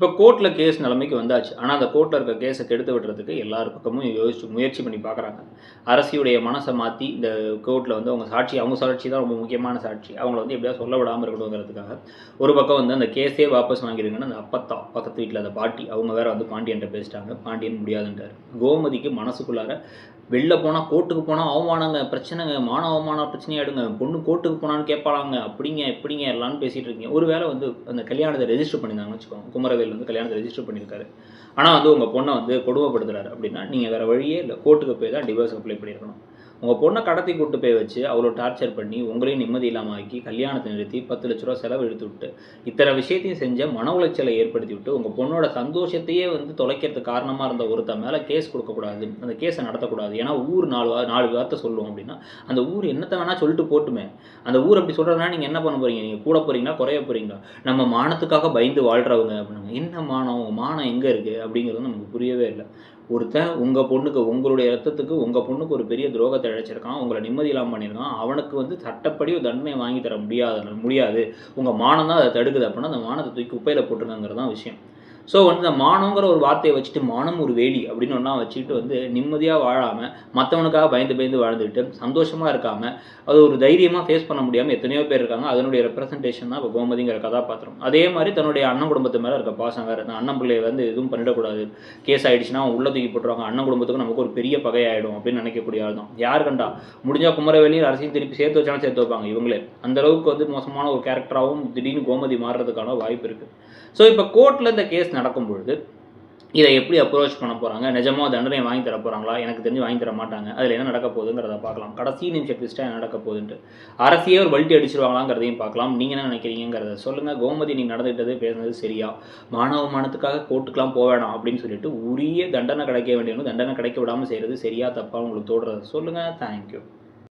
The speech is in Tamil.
இப்போ கோர்ட்ல கேஸ் நிலைமைக்கு வந்தாச்சு. ஆனா, அந்த கோர்ட்ல இருக்க கேஸ கெடுத்து விடுறதுக்கு எல்லார் பக்கமும் முயற்சி பண்ணி பார்க்குறாங்க. அரசியுடைய மனச மாத்தி இந்த கோர்ட்ல வந்து அவங்க சாட்சி தான் ரொம்ப முக்கியமான சாட்சி. அவங்கள வந்து எப்படியாவது சொல்ல விடாம இருக்கணுங்கிறதுக்காக, ஒரு பக்கம் வந்து அந்த கேஸே வாபஸ் வாங்கிடுங்கன்னு அந்த அப்பத்தா, பக்கத்து வீட்ல அந்த பாட்டி, அவங்க வேற வந்து பாண்டியன்ட்ட பேசிட்டாங்க. பாண்டியன் முடியாதுன்ட்டாரு. கோமதிக்கு மனசுக்குள்ளார வெளில போனா கோர்ட்டுக்கு போனா அவமானங்க, பிரச்சனைங்க, மான அவமானம் பிரச்சனையாயிடுங்க. பொண்ணு கோர்ட்டுக்கு போனான்னு கேட்பாளாங்க. அப்படிங்க, இப்படிங்க எல்லாம்னு பேசிட்டு இருக்கீங்க. ஒரு வேளை வந்து அந்த கல்யாணத்த ரெஜிஸ்டர் பண்ணியிருந்தாங்கன்னு வச்சுக்கோங்க. குமரவேல் வந்து கல்யாணத்த ரெஜிஸ்டர் பண்ணியிருக்காரு. ஆனா வந்து உங்க பொண்ண வந்து கொடுமைப்படுத்துறாரு அப்படின்னா, நீங்க வேற வழியே இல்ல. கோர்ட்டுக்கு போய் தான் டிவோர்ஸ் அப்ளை பண்ணியிருக்கணும். உங்க பொண்ண கடத்தி கூட்டு போய் வச்சு, அவ்வளோ டார்ச்சர் பண்ணி, உங்களையும் நிம்மதி இல்லாம ஆக்கி, கல்யாணத்த நிறுத்தி ரூ. 10,00,000 செலவு இழுத்து விட்டு, இத்தனை விஷயத்தையும் செஞ்ச மன உளைச்சலை ஏற்படுத்தி விட்டு, உங்க பொண்ணோட சந்தோஷத்தையே வந்து தொலைக்கிறதுக்கு காரணமா இருந்த ஒருத்தன் மேல கேஸ் குடுக்கக்கூடாது. அந்த கேஸ நடத்தக்கூடாது. ஏன்னா, ஊர் 4 வார்த்தை சொல்லும் அப்படின்னா, அந்த ஊர் என்னத்த வேணா சொல்லிட்டு போட்டுமே. அந்த ஊர் அப்படி சொல்றதுனால நீங்க என்ன பண்ண போறீங்க? நீங்க கூட போறீங்களா? குறைய போறீங்களா? நம்ம மானத்துக்காக பயந்து வாழ்றவங்க அப்படின்னாங்க. என்ன மானம்? உங்க மானம் எங்க இருக்கு? அப்படிங்கிறது நமக்கு புரியவே இல்ல. ஒருத்தன் உங்க பொண்ணுக்கு, உங்களுடைய ரத்தத்துக்கு உங்க பொண்ணுக்கு ஒரு பெரிய துரோகத்த இழைச்சிருக்கான். உங்கள நிம்மதி இல்லாம பண்ணியிருக்கான். அவனுக்கு வந்து சட்டப்படி ஒரு தண்டனை வாங்கி தர முடியாது. உங்க மானம் தான் அத தடுக்குது அப்படின்னா, அந்த மானத்த தூக்கி குப்பையில போட்டுருங்கங்கிறது தான் விஷயம். ஸோ வந்து இந்த மானங்கிற ஒரு வார்த்தைய வச்சுட்டு, மானம் ஒரு வேலி அப்படின்னு ஒண்ணா வச்சுக்கிட்டு வந்து நிம்மதியா வாழாம, மத்தவனுக்காக பயந்து பயந்து வாழ்ந்துகிட்டு, சந்தோஷமா இருக்காம, அது ஒரு தைரியமா ஃபேஸ் பண்ண முடியாம எத்தனையோ பேர் இருக்காங்க. அதனுடைய ரெப்ரசன்டேஷன் தான் இப்ப கோமதிங்கிற கதாபாத்திரம். அதே மாரி தன்னுடைய அண்ணன் குடும்பத்து மேல இருக்க பாசம் வேற. அந்த அண்ணன் பிள்ளைய வந்து எதுவும் பண்ணிடக்கூடாது. கேஸ் ஆயிடுச்சுன்னா உள்ள தூக்கி போட்டுருவாங்க. அண்ணன் குடும்பத்துக்கும் நமக்கு ஒரு பெரிய பகையாயிடும் அப்படின்னு நினைக்கக்கூடிய ஆள் தான். யார் கண்டா? முடிஞ்சா குமரவேலையும் அரசியலும் திருப்பி சேர்த்து வச்சாலும் சேர்த்து வைப்பாங்க இவங்களே. அந்த அளவுக்கு வந்து மோசமான ஒரு கேரக்டராவும் திடீர்னு கோமதி மாறுறதுக்கான வாய்ப்பு இருக்கு. ஸோ இப்போ கோர்ட்ல இந்த கேஸ் நடக்கும் பொழுது, இத எப்படி அப்ரோச் பண்ண போறாங்க? நிஜமா தண்டனை வாங்கி தர போறாங்களா? எனக்கு தெரிஞ்சு வாங்கி தர மாட்டாங்க. அதில என்ன நடக்க போகுதுங்கிறத பார்க்கலாம். கடைசி நிமிஷ ட்விஸ்ட்டா என்ன நடக்க போகுதுன்ட்டு. அரசியே ஒரு பல்டி அடிச்சுருவாங்களாங்கிறதையும் பார்க்கலாம். நீங்க என்ன நினைக்கிறீங்கங்கிறத சொல்லுங்க. கோமதி நீங்க நடந்துக்கிட்டது, பேசுனது சரியா? மானவமானத்துக்காக கோர்ட்டுக்குலாம் போ வேணாம் அப்படின்னு சொல்லிட்டு, உரிய தண்டனை கிடைக்க வேண்டியவனுக்கு தண்டனை கிடைக்க விடாம செய்றது சரியா? தப்பா? உங்களுக்கு தோன்றத சொல்லுங்க. Thank you.